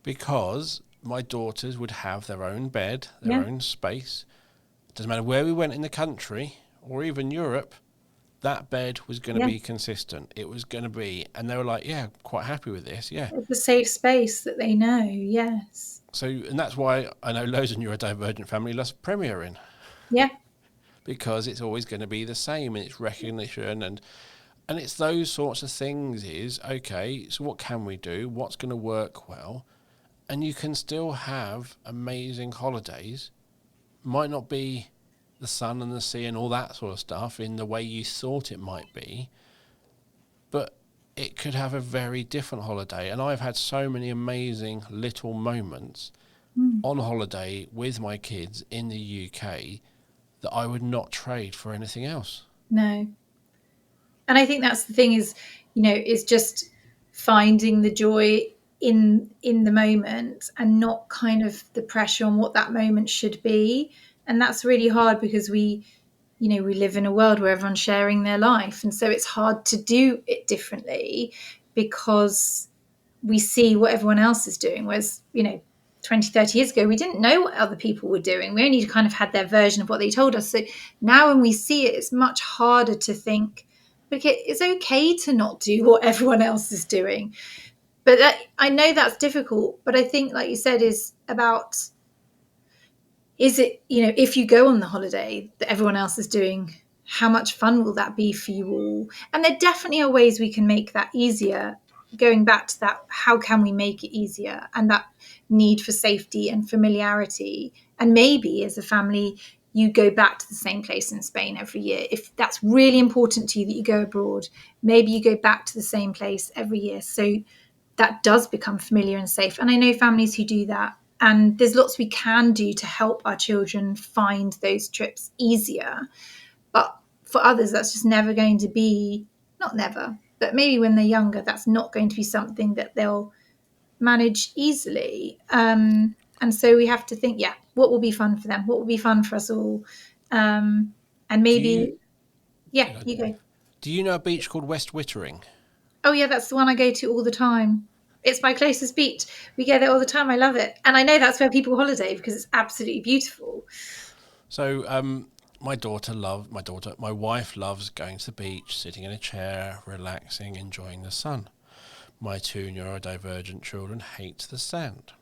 Because my daughters would have their own bed, their own space. Doesn't matter where we went in the country or even Europe, that bed was going to be consistent. It was going to be, and they were like, yeah, quite happy with this. Yeah. It's a safe space that they know. Yes. So, and that's why I know loads of neurodivergent family loves premiering. Yeah. Because it's always going to be the same, and it's recognition, and it's those sorts of things is, okay, so what can we do? What's going to work well? And you can still have amazing holidays. Might not be the sun and the sea and all that sort of stuff in the way you thought it might be, but it could have a very different holiday. And I've had so many amazing little moments on holiday with my kids in the UK that I would not trade for anything else. No. And I think that's the thing is just finding the joy in the moment, and not kind of the pressure on what that moment should be. And that's really hard because we live in a world where everyone's sharing their life, and so it's hard to do it differently because we see what everyone else is doing, whereas 20, 30 years ago we didn't know what other people were doing. We only kind of had their version of what they told us. So now when we see it, it's much harder to think, okay, it's okay to not do what everyone else is doing. But I know that's difficult, but I think, like you said, is it, if you go on the holiday that everyone else is doing, how much fun will that be for you all? And there definitely are ways we can make that easier. Going back to that, how can we make it easier? And that need for safety and familiarity. And maybe as a family, you go back to the same place in Spain every year. If that's really important to you that you go abroad, maybe you go back to the same place every year. So that does become familiar and safe. And I know families who do that. And there's lots we can do to help our children find those trips easier. But for others, that's just never going to be, not never, but maybe when they're younger, that's not going to be something that they'll manage easily. And so we have to think, what will be fun for them? What will be fun for us all? And maybe, you go. Do you know a beach called West Wittering? Oh, yeah, that's the one I go to all the time. It's my closest beach. We go there all the time. I love it. And I know that's where people holiday because it's absolutely beautiful. So my wife loves going to the beach, sitting in a chair, relaxing, enjoying the sun. My two neurodivergent children hate the sand.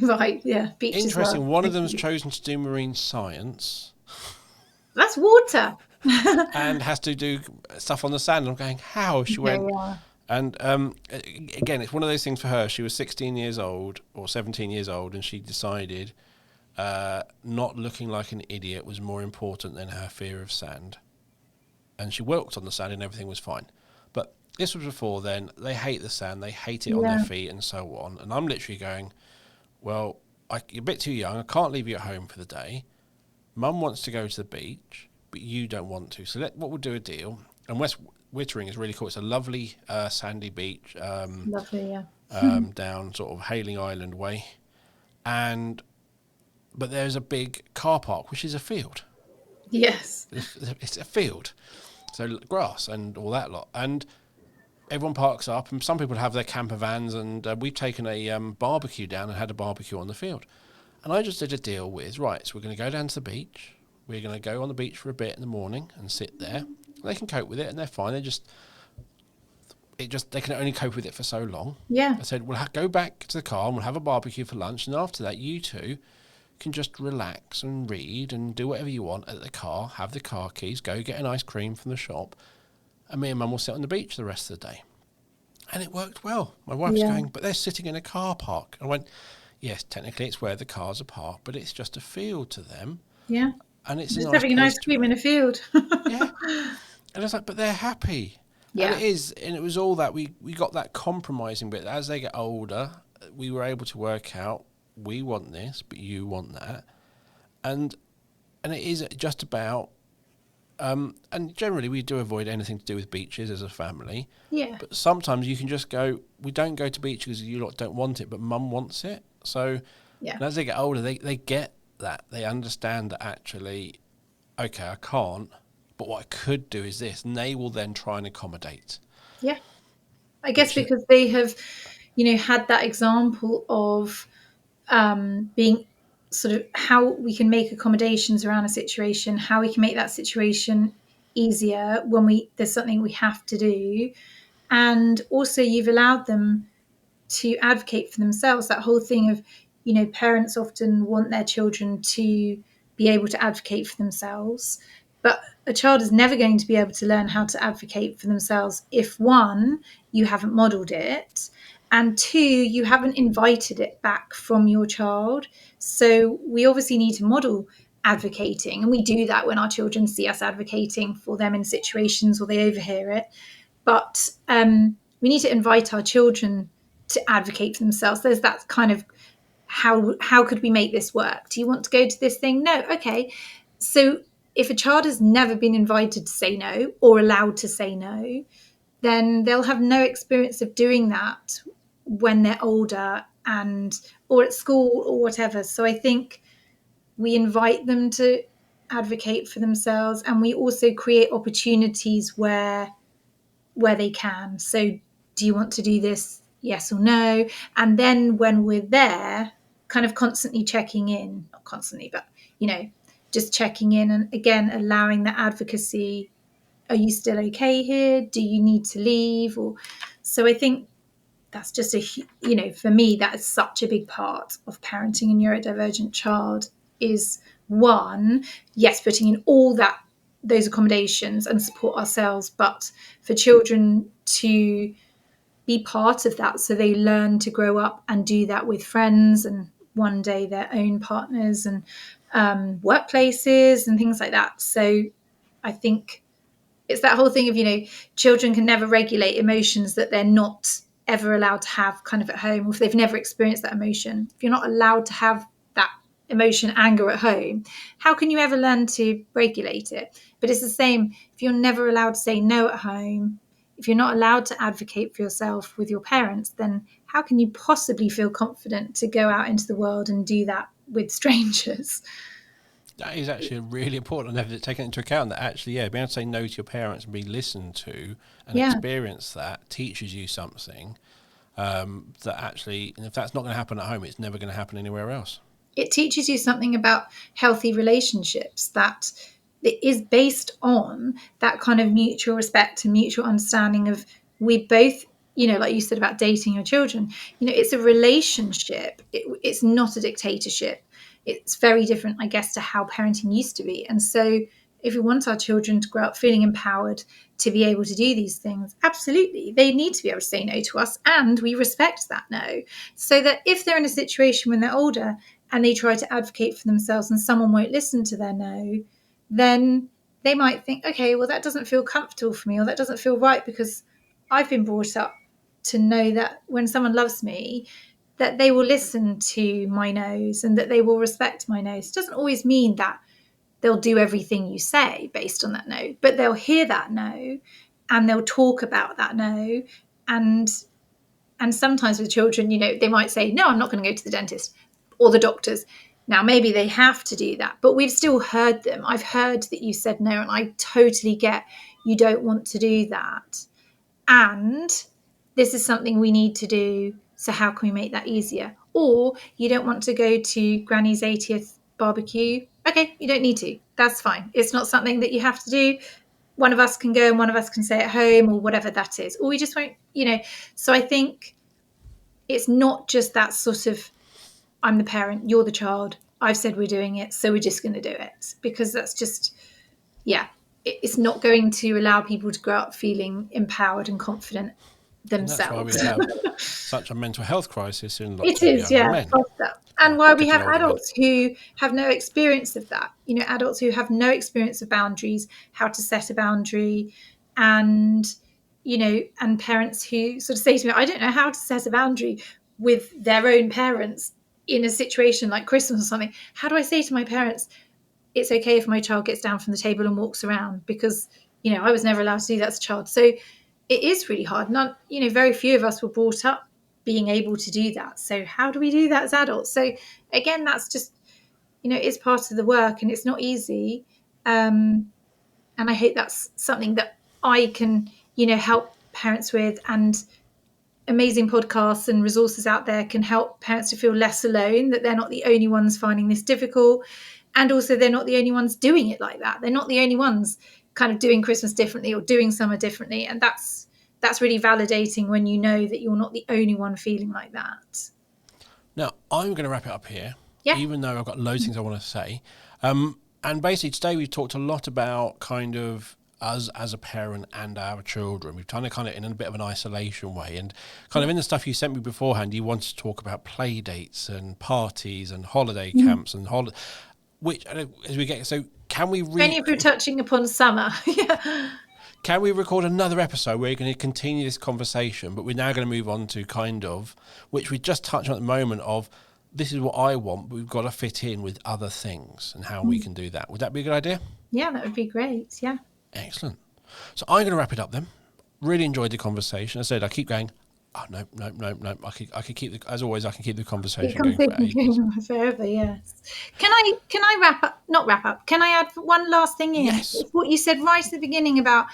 Right, yeah. Beach. Interesting. One of them's chosen to do marine science. That's water. and has to do stuff on the sand. I'm going, how? She Okay, went, yeah. and again, it's one of those things for her. She was 16 years old or 17 years old, and she decided not looking like an idiot was more important than her fear of sand. And she walked on the sand, and everything was fine. But this was before then. They hate the sand. They hate it on their Yeah. feet and so on. And I'm literally going, well, you're a bit too young. I can't leave you at home for the day. Mum wants to go to the beach, but you don't want to. So what we'll do a deal. And West Wittering is really cool. It's a lovely sandy beach Lovely, yeah. down sort of Hayling Island way, but there's a big car park which is a field. Yes. It's a field, so grass and all that lot, and everyone parks up. And some people have their camper vans, and we've taken a barbecue down and had a barbecue on the field. And I just did a deal with, right, so we're going to go down to the beach. We're going to go on the beach for a bit in the morning and sit there. They can cope with it, and they're fine. They can only cope with it for so long. Yeah. I said, we'll go back to the car and we'll have a barbecue for lunch. And after that, you two can just relax and read and do whatever you want at the car, have the car keys, go get an ice cream from the shop. And me and Mum will sit on the beach the rest of the day. And it worked well. My wife's Yeah. going, but they're sitting in a car park. And I went, yes, technically it's where the cars are parked, but it's just a field to them. Yeah. And it's a Just nice having an place ice cream in a field. yeah. And I was like, but they're happy. Yeah. And it is. And it was all that we got that compromising bit. As they get older, we were able to work out, we want this, but you want that. And it is just about, and generally we do avoid anything to do with beaches as a family. Yeah. But sometimes you can just go, we don't go to beach because you lot don't want it, but Mum wants it. So Yeah. and as they get older, they get that. They understand that actually, okay, I can't, but what I could do is this. And they will then try and accommodate. Yeah. I guess because they have, had that example of being sort of how we can make accommodations around a situation, how we can make that situation easier when there's something we have to do. And also you've allowed them to advocate for themselves. That whole thing of, parents often want their children to be able to advocate for themselves. But a child is never going to be able to learn how to advocate for themselves if, one, you haven't modeled it, and two, you haven't invited it back from your child. So we obviously need to model advocating, and we do that when our children see us advocating for them in situations or they overhear it. But we need to invite our children to advocate for themselves. There's that kind of how could we make this work? Do you want to go to this thing? No. Okay. So if a child has never been invited to say no or allowed to say no, then they'll have no experience of doing that when they're older or at school or whatever. So I think we invite them to advocate for themselves, and we also create opportunities where they can. So do you want to do this? Yes or no? And then when we're there, kind of constantly checking in, not constantly, but, just checking in, and again, allowing the advocacy. Are you still okay here? Do you need to leave? So I think that's just for me, that is such a big part of parenting a neurodivergent child is, one, yes, putting in all those accommodations and support ourselves, but for children to be part of that so they learn to grow up and do that with friends and one day their own partners and workplaces and things like that. So I think it's that whole thing of, children can never regulate emotions that they're not ever allowed to have kind of at home, or if they've never experienced that emotion. If you're not allowed to have that emotion, anger at home, how can you ever learn to regulate it? But it's the same if you're never allowed to say no at home, if you're not allowed to advocate for yourself with your parents, then how can you possibly feel confident to go out into the world and do that with strangers? That is actually really important. And they've taken into account that actually, being able to say no to your parents and be listened to and experience that teaches you something that actually, and if that's not going to happen at home, it's never going to happen anywhere else. It teaches you something about healthy relationships that it is based on that kind of mutual respect and mutual understanding of we both, like you said about dating your children, it's a relationship. It's not a dictatorship. It's very different, I guess, to how parenting used to be. And so if we want our children to grow up feeling empowered to be able to do these things, absolutely, they need to be able to say no to us, and we respect that no. So that if they're in a situation when they're older and they try to advocate for themselves and someone won't listen to their no, then they might think, okay, well, that doesn't feel comfortable for me, or that doesn't feel right, because I've been brought up to know that when someone loves me, that they will listen to my no's and that they will respect my no's. It doesn't always mean that they'll do everything you say based on that no, but they'll hear that no and they'll talk about that no. And sometimes with children, they might say, no, I'm not going to go to the dentist or the doctors. Now, maybe they have to do that, but we've still heard them. I've heard that you said no, and I totally get you don't want to do that. And this is something we need to do. So how can we make that easier? Or you don't want to go to Granny's 80th barbecue. Okay, you don't need to. That's fine. It's not something that you have to do. One of us can go and one of us can stay at home, or whatever that is. Or we just won't, So I think it's not just that sort of, I'm the parent, you're the child, I've said we're doing it, so we're just going to do it. Because that's just, it's not going to allow people to grow up feeling empowered and confident themselves. And that's why we have such a mental health crisis in lots It of is, young men. And why we have adults who have no experience of that. Adults who have no experience of boundaries, how to set a boundary, and and parents who sort of say to me, I don't know how to set a boundary with their own parents in a situation like Christmas or something. How do I say to my parents, it's okay if my child gets down from the table and walks around, because I was never allowed to do that as a child. So it is really hard. Not very few of us were brought up being able to do that. So how do we do that as adults? So again, that's just it's part of the work, and it's not easy. And I hope that's something that I can help parents with, and amazing podcasts and resources out there can help parents to feel less alone, that they're not the only ones finding this difficult. And also they're not the only ones doing it like that. They're not the only ones kind of doing Christmas differently or doing summer differently. And that's really validating when you know that you're not the only one feeling like that. Now, I'm going to wrap it up here, even though I've got loads of things I want to say. And basically today we've talked a lot about kind of us as a parent and our children. We've done it kind of in a bit of an isolation way, and kind of in the stuff you sent me beforehand, you wanted to talk about play dates and parties and holiday camps and which as we get, so can we only if you're touching upon summer. Can we record another episode where you're going to continue this conversation, but we're now going to move on to kind of, which we just touched on at the moment, of this is what I want, but we've got to fit in with other things and how we can do that. Would that be a good idea? Yeah, that would be great. Yeah. Excellent. So I'm going to wrap it up then. Really enjoyed the conversation. I said I keep going, oh, no. I could keep as always, I can keep the conversation going for ages. Forever, yes. Can I wrap up? Not wrap up. Can I add one last thing in? Yes. It's what you said right at the beginning about,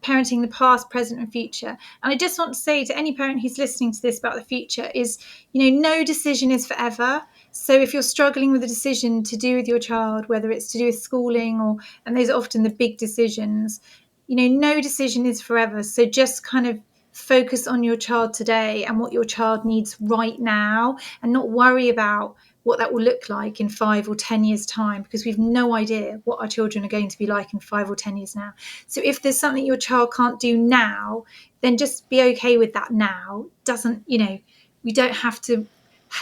parenting the past, present and future. And I just want to say to any parent who's listening to this about the future is, no decision is forever. So if you're struggling with a decision to do with your child, whether it's to do with schooling and those are often the big decisions, no decision is forever. So just kind of focus on your child today and what your child needs right now, and not worry about what that will look like in 5 or 10 years time, because we've no idea what our children are going to be like in 5 or 10 years now. So if there's something your child can't do now, then just be okay with that now. We don't have to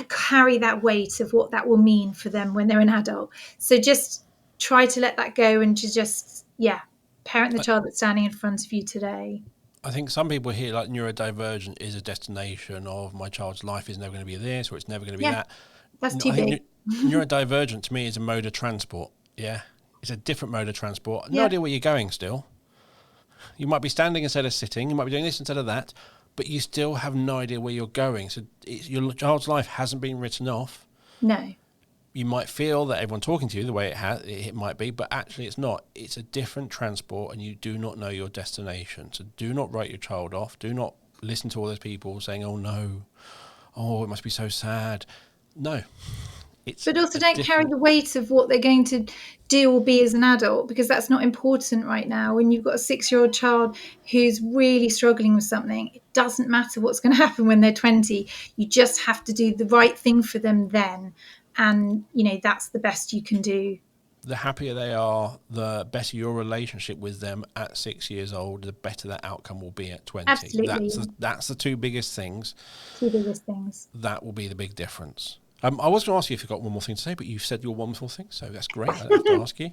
carry that weight of what that will mean for them when they're an adult. So just try to let that go and to just parent the child that's standing in front of you today. I think some people hear like neurodivergent is a destination of my child's life is never going to be this, or it's never going to be that. That's too big. Neurodivergent to me is a mode of transport. Yeah. It's a different mode of transport. No idea where you're going still. You might be standing instead of sitting. You might be doing this instead of that. But you still have no idea where you're going. So your child's life hasn't been written off. No. You might feel that everyone talking to you the way it might be, but actually it's not. It's a different transport, and you do not know your destination. So do not write your child off. Do not listen to all those people saying, oh no, oh, it must be so sad. No. But also don't carry the weight of what they're going to do or be as an adult, because that's not important right now. When you've got a 6-year-old child who's really struggling with something, it doesn't matter what's going to happen when they're 20. You just have to do the right thing for them then. And, that's the best you can do. the happier they are, the better your relationship with them at 6 years old, the better that outcome will be at 20. Absolutely. That's the two biggest things. Two biggest things. That will be the big difference. I was going to ask you if you've got one more thing to say, but you've said your one more thing, so that's great. I don't have to ask you.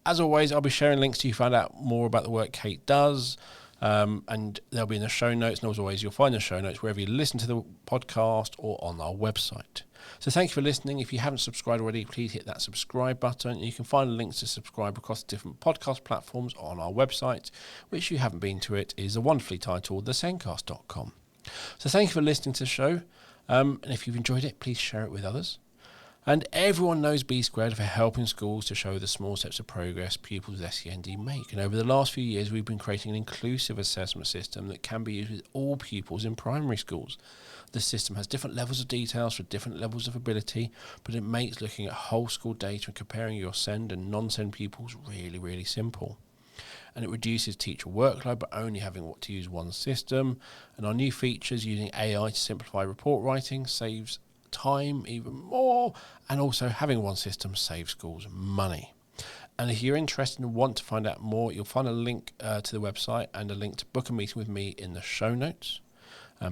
As always, I'll be sharing links to you to find out more about the work Kate does. And they'll be in the show notes. And as always, you'll find the show notes wherever you listen to the podcast or on our website. So thank you for listening. If you haven't subscribed already, please hit that subscribe button. You can find links to subscribe across different podcast platforms on our website, which, if you haven't been to it, is wonderfully titled thezencast.com. So thank you for listening to the show. And if you've enjoyed it, please share it with others. And everyone knows B Squared for helping schools to show the small steps of progress pupils with SEND make. And over the last few years, we've been creating an inclusive assessment system that can be used with all pupils in primary schools. The system has different levels of details for different levels of ability, but it makes looking at whole school data and comparing your SEND and non-SEND pupils really, really simple. And it reduces teacher workload by only having to use one system. And our new features using AI to simplify report writing saves time even more, and also having one system saves schools money. And if you're interested and want to find out more, you'll find a link to the website and a link to book a meeting with me in the show notes.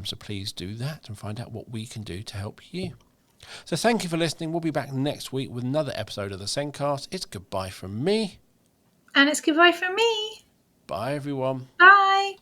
So please do that and find out what we can do to help you. So thank you for listening. We'll be back next week with another episode of the Zencast. It's goodbye from me. And it's goodbye from me. Bye everyone. Bye.